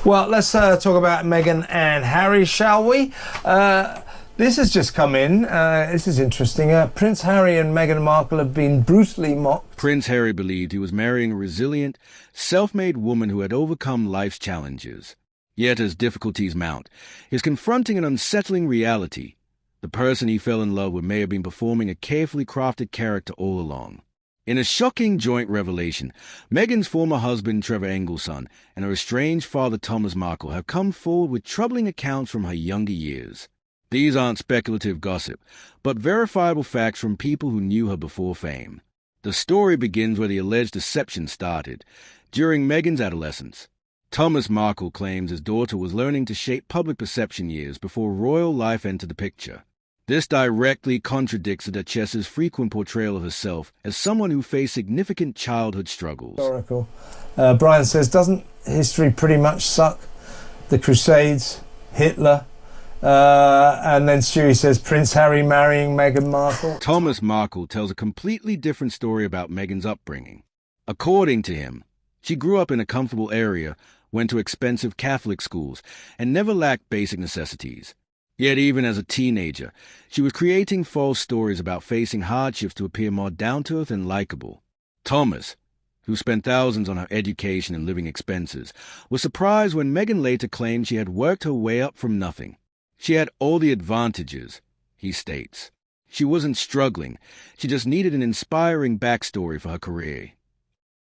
Well, let's talk about Meghan and Harry, shall we? This has just come in. This is interesting. Prince Harry and Meghan Markle have been brutally mocked. Prince Harry believed he was marrying a resilient, self-made woman who had overcome life's challenges. Yet as difficulties mount, he's confronting an unsettling reality. The person he fell in love with may have been performing a carefully crafted character all along. In a shocking joint revelation, Meghan's former husband Trevor Engelson and her estranged father Thomas Markle have come forward with troubling accounts from her younger years. These aren't speculative gossip, but verifiable facts from people who knew her before fame. The story begins where the alleged deception started, during Meghan's adolescence. Thomas Markle claims his daughter was learning to shape public perception years before royal life entered the picture. This directly contradicts the Duchess's frequent portrayal of herself as someone who faced significant childhood struggles. Historical. Brian says, doesn't history pretty much suck? The Crusades, Hitler, and then Stewie says, Prince Harry marrying Meghan Markle. Thomas Markle tells a completely different story about Meghan's upbringing. According to him, she grew up in a comfortable area, went to expensive Catholic schools, and never lacked basic necessities. Yet even as a teenager, she was creating false stories about facing hardships to appear more down-to-earth and likable. Thomas, who spent thousands on her education and living expenses, was surprised when Meghan later claimed she had worked her way up from nothing. She had all the advantages, he states. She wasn't struggling, she just needed an inspiring backstory for her career.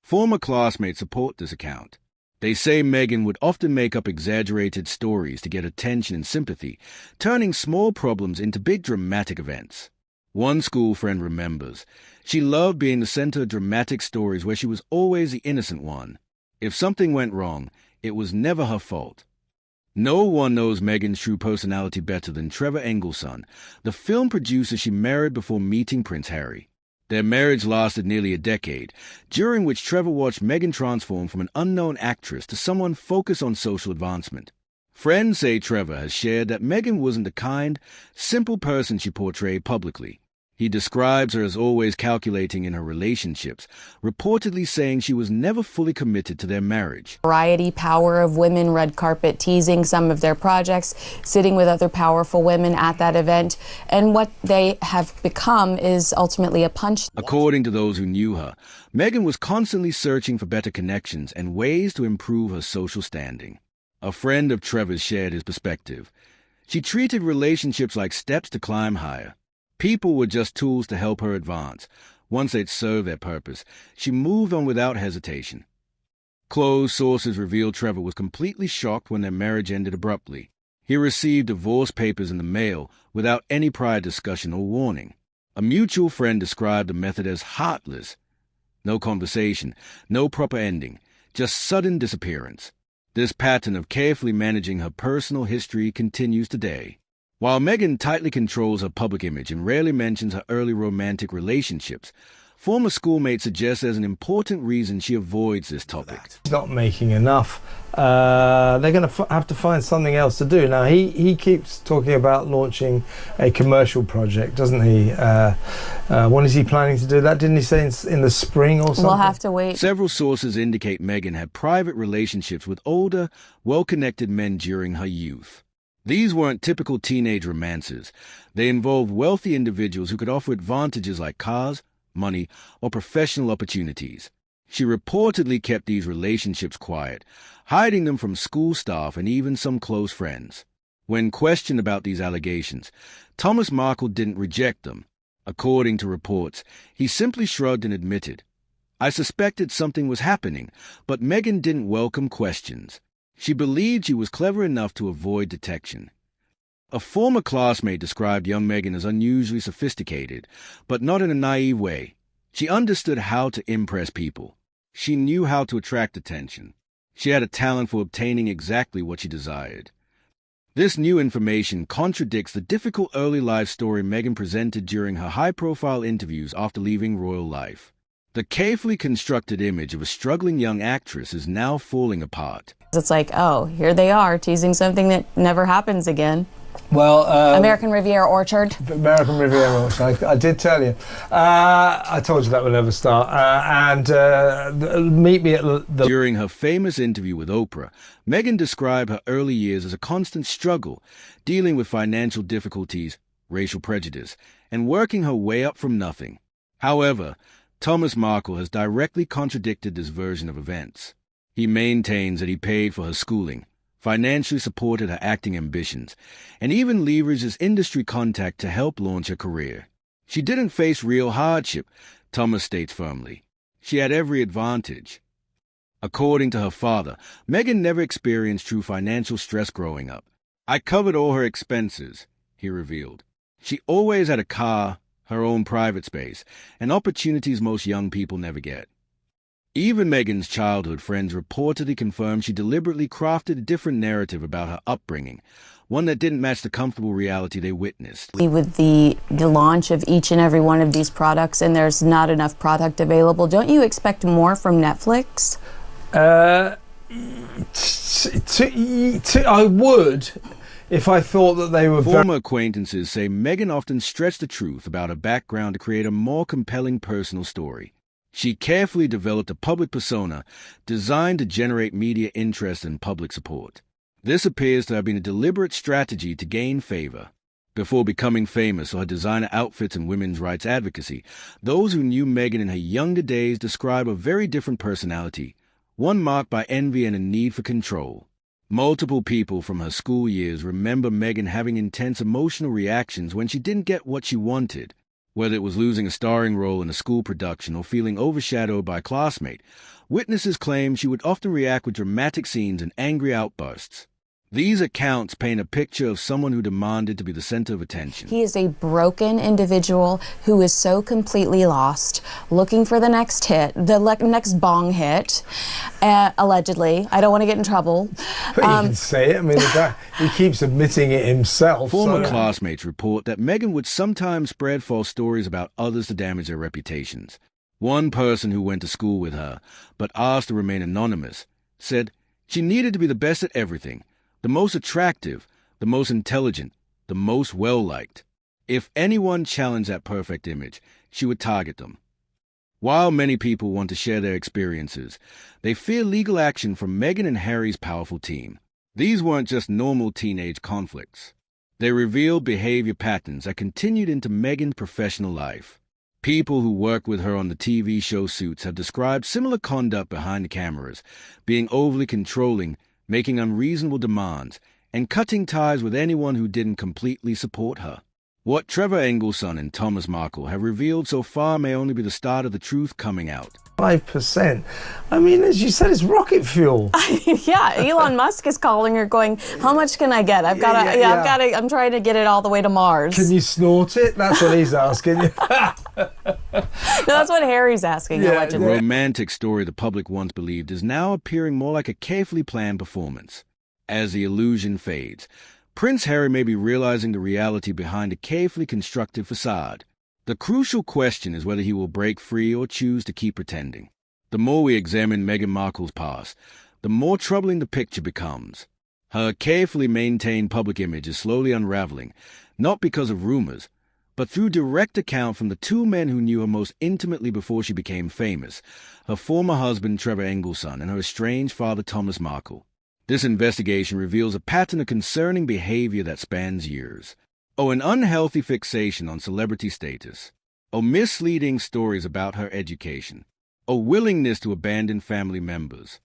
Former classmates support this account. They say Meghan would often make up exaggerated stories to get attention and sympathy, turning small problems into big dramatic events. One school friend remembers, she loved being the center of dramatic stories where she was always the innocent one. If something went wrong, it was never her fault. No one knows Meghan's true personality better than Trevor Engelson, the film producer she married before meeting Prince Harry. Their marriage lasted nearly a decade, during which Trevor watched Meghan transform from an unknown actress to someone focused on social advancement. Friends say Trevor has shared that Meghan wasn't the kind, simple person she portrayed publicly. He describes her as always calculating in her relationships, reportedly saying she was never fully committed to their marriage. Variety, power of women, red carpet teasing some of their projects, sitting with other powerful women at that event, and what they have become is ultimately a punch. According to those who knew her, Meghan was constantly searching for better connections and ways to improve her social standing. A friend of Trevor's shared his perspective. She treated relationships like steps to climb higher. People were just tools to help her advance. Once they'd served their purpose, she moved on without hesitation. Close sources revealed Trevor was completely shocked when their marriage ended abruptly. He received divorce papers in the mail without any prior discussion or warning. A mutual friend described the method as heartless. No conversation, no proper ending, just sudden disappearance. This pattern of carefully managing her personal history continues today. While Meghan tightly controls her public image and rarely mentions her early romantic relationships, former schoolmates suggest there's an important reason she avoids this topic. He's not making enough. They're going to have to find something else to do. Now, he keeps talking about launching a commercial project, doesn't he? When is he planning to do that? Didn't he say in the spring or something? We'll have to wait. Several sources indicate Meghan had private relationships with older, well-connected men during her youth. These weren't typical teenage romances. They involved wealthy individuals who could offer advantages like cars, money, or professional opportunities. She reportedly kept these relationships quiet, hiding them from school staff and even some close friends. When questioned about these allegations, Thomas Markle didn't reject them. According to reports, he simply shrugged and admitted, "I suspected something was happening, but Meghan didn't welcome questions. She believed she was clever enough to avoid detection." A former classmate described young Meghan as unusually sophisticated, but not in a naive way. She understood how to impress people. She knew how to attract attention. She had a talent for obtaining exactly what she desired. This new information contradicts the difficult early life story Meghan presented during her high-profile interviews after leaving royal life. The carefully constructed image of a struggling young actress is now falling apart. It's like, oh, here they are, teasing something that never happens again. Well, American Riviera Orchard. American Riviera Orchard. I did tell you. I told you that would never start. Meet me at the... During her famous interview with Oprah, Meghan described her early years as a constant struggle, dealing with financial difficulties, racial prejudice, and working her way up from nothing. However, Thomas Markle has directly contradicted this version of events. He maintains that he paid for her schooling, financially supported her acting ambitions, and even leveraged his industry contact to help launch her career. She didn't face real hardship, Thomas states firmly. She had every advantage. According to her father, Meghan never experienced true financial stress growing up. "I covered all her expenses," he revealed. She always had a car, her own private space, and opportunities most young people never get. Even Meghan's childhood friends reportedly confirmed she deliberately crafted a different narrative about her upbringing, one that didn't match the comfortable reality they witnessed. With the launch of each and every one of these products, and there's not enough product available, don't you expect more from Netflix? I would, if I thought that they were... Former acquaintances say Meghan often stretched the truth about her background to create a more compelling personal story. She carefully developed a public persona designed to generate media interest and public support. This appears to have been a deliberate strategy to gain favor. Before becoming famous for her designer outfits and women's rights advocacy, those who knew Meghan in her younger days describe a very different personality, one marked by envy and a need for control. Multiple people from her school years remember Meghan having intense emotional reactions when she didn't get what she wanted. Whether it was losing a starring role in a school production or feeling overshadowed by a classmate, witnesses claim she would often react with dramatic scenes and angry outbursts. These accounts paint a picture of someone who demanded to be the center of attention. He is a broken individual who is so completely lost, looking for the next hit, the next bong hit, allegedly. I don't want to get in trouble. But you can say it. I mean, he keeps admitting it himself. Former classmates report that Meghan would sometimes spread false stories about others to damage their reputations. One person who went to school with her, but asked to remain anonymous, said she needed to be the best at everything, the most attractive, the most intelligent, the most well-liked. If anyone challenged that perfect image, she would target them. While many people want to share their experiences, they fear legal action from Meghan and Harry's powerful team. These weren't just normal teenage conflicts. They revealed behavior patterns that continued into Meghan's professional life. People who worked with her on the TV show Suits have described similar conduct behind the cameras, being overly controlling, making unreasonable demands, and cutting ties with anyone who didn't completely support her. What Trevor Engelson and Thomas Markle have revealed so far may only be the start of the truth coming out. 5%. I mean, as you said, it's rocket fuel. Yeah, Elon Musk is calling her going, how much can I get? I'm trying to get it all the way to Mars. Can you snort it? That's what he's asking. No, that's what Harry's asking, allegedly. The romantic story the public once believed is now appearing more like a carefully planned performance. As the illusion fades, Prince Harry may be realizing the reality behind a carefully constructed facade. The crucial question is whether he will break free or choose to keep pretending. The more we examine Meghan Markle's past, the more troubling the picture becomes. Her carefully maintained public image is slowly unraveling, not because of rumors, but through direct account from the two men who knew her most intimately before she became famous, her former husband Trevor Engelson and her estranged father Thomas Markle. This investigation reveals a pattern of concerning behavior that spans years. An unhealthy fixation on celebrity status. Misleading stories about her education. Willingness to abandon family members.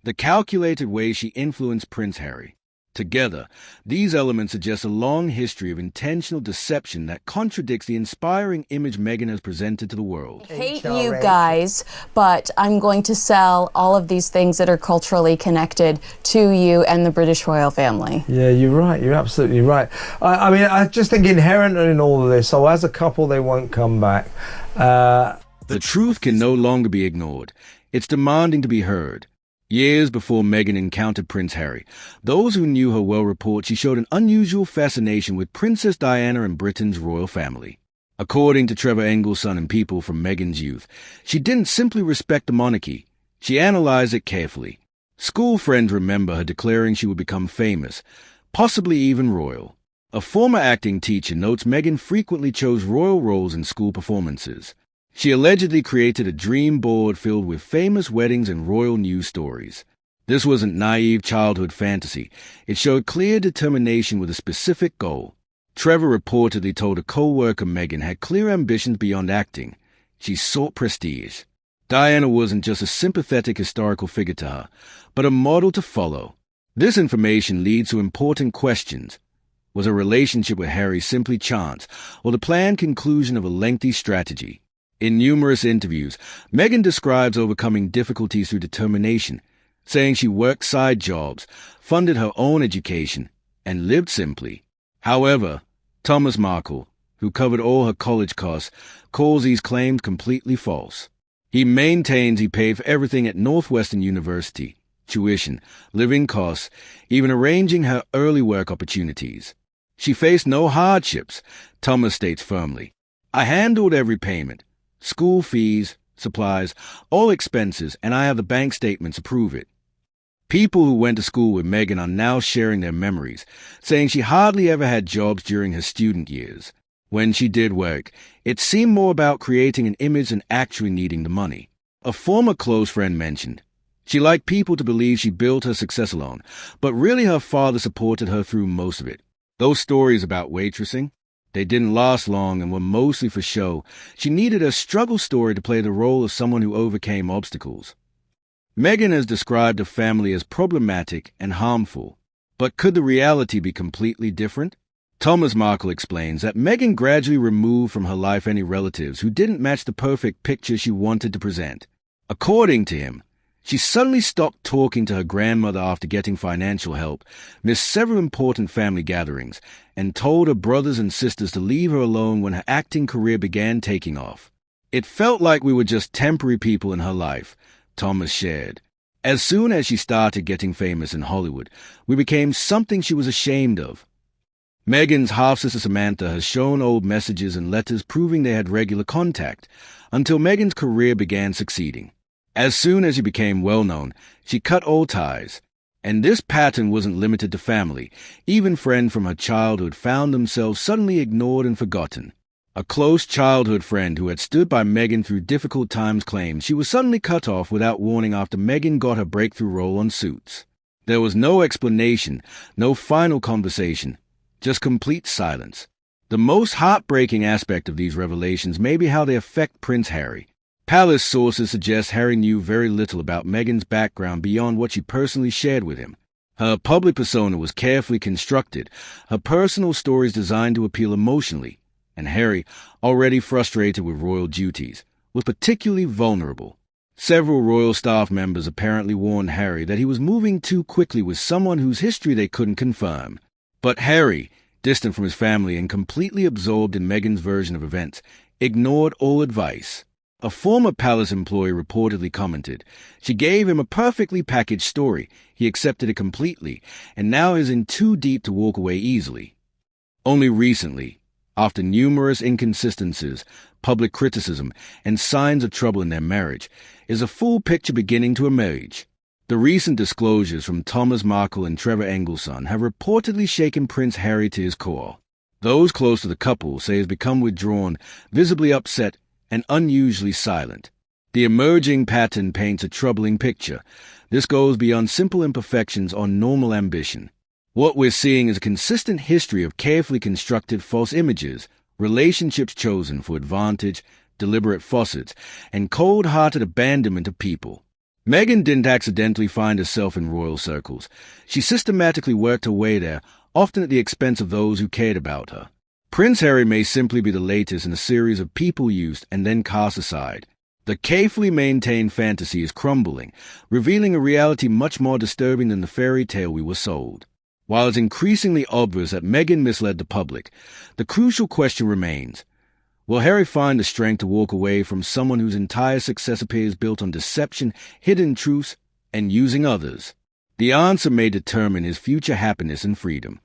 The calculated way she influenced Prince Harry. Together, these elements suggest a long history of intentional deception that contradicts the inspiring image Meghan has presented to the world. I hate you guys, but I'm going to sell all of these things that are culturally connected to you and the British royal family. Yeah, you're right. You're absolutely right. I mean, I just think inherent in all of this, so as a couple, they won't come back. The truth can no longer be ignored. It's demanding to be heard. Years before Meghan encountered Prince Harry, those who knew her well report she showed an unusual fascination with Princess Diana and Britain's royal family. According to Trevor Engelson and people from Meghan's youth, she didn't simply respect the monarchy, she analyzed it carefully. School friends remember her declaring she would become famous, possibly even royal. A former acting teacher notes Meghan frequently chose royal roles in school performances. She allegedly created a dream board filled with famous weddings and royal news stories. This wasn't naive childhood fantasy. It showed clear determination with a specific goal. Trevor reportedly told a co-worker Meghan had clear ambitions beyond acting. She sought prestige. Diana wasn't just a sympathetic historical figure to her, but a model to follow. This information leads to important questions. Was a relationship with Harry simply chance, or the planned conclusion of a lengthy strategy? In numerous interviews, Meghan describes overcoming difficulties through determination, saying she worked side jobs, funded her own education, and lived simply. However, Thomas Markle, who covered all her college costs, calls these claims completely false. He maintains he paid for everything at Northwestern University, tuition, living costs, even arranging her early work opportunities. She faced no hardships, Thomas states firmly. I handled every payment, school fees, supplies, all expenses, and I have the bank statements to prove it. People who went to school with Meghan are now sharing their memories, saying she hardly ever had jobs during her student years. When she did work, it seemed more about creating an image than actually needing the money. A former close friend mentioned, she liked people to believe she built her success alone, but really her father supported her through most of it. Those stories about waitressing, they didn't last long and were mostly for show. She needed a struggle story to play the role of someone who overcame obstacles. Meghan has described her family as problematic and harmful, but could the reality be completely different? Thomas Markle explains that Meghan gradually removed from her life any relatives who didn't match the perfect picture she wanted to present. According to him, she suddenly stopped talking to her grandmother after getting financial help, missed several important family gatherings, and told her brothers and sisters to leave her alone when her acting career began taking off. It felt like we were just temporary people in her life, Thomas shared. As soon as she started getting famous in Hollywood, we became something she was ashamed of. Meghan's half-sister Samantha has shown old messages and letters proving they had regular contact, until Meghan's career began succeeding. As soon as she became well-known, she cut all ties. And this pattern wasn't limited to family. Even friends from her childhood found themselves suddenly ignored and forgotten. A close childhood friend who had stood by Meghan through difficult times claimed she was suddenly cut off without warning after Meghan got her breakthrough role on Suits. There was no explanation, no final conversation, just complete silence. The most heartbreaking aspect of these revelations may be how they affect Prince Harry. Palace sources suggest Harry knew very little about Meghan's background beyond what she personally shared with him. Her public persona was carefully constructed, her personal stories designed to appeal emotionally, and Harry, already frustrated with royal duties, was particularly vulnerable. Several royal staff members apparently warned Harry that he was moving too quickly with someone whose history they couldn't confirm. But Harry, distant from his family and completely absorbed in Meghan's version of events, ignored all advice. A former palace employee reportedly commented, "She gave him a perfectly packaged story. He accepted it completely, and now is in too deep to walk away easily." Only recently, after numerous inconsistencies, public criticism, and signs of trouble in their marriage, is a full picture beginning to emerge. The recent disclosures from Thomas Markle and Trevor Engelson have reportedly shaken Prince Harry to his core. Those close to the couple say he has become withdrawn, visibly upset, and unusually silent. The emerging pattern paints a troubling picture. This goes beyond simple imperfections or normal ambition. What we're seeing is a consistent history of carefully constructed false images, relationships chosen for advantage, deliberate facades, and cold-hearted abandonment of people. Meghan didn't accidentally find herself in royal circles. She systematically worked her way there, often at the expense of those who cared about her. Prince Harry may simply be the latest in a series of people used and then cast aside. The carefully maintained fantasy is crumbling, revealing a reality much more disturbing than the fairy tale we were sold. While it's increasingly obvious that Meghan misled the public, the crucial question remains, will Harry find the strength to walk away from someone whose entire success appears built on deception, hidden truths, and using others? The answer may determine his future happiness and freedom.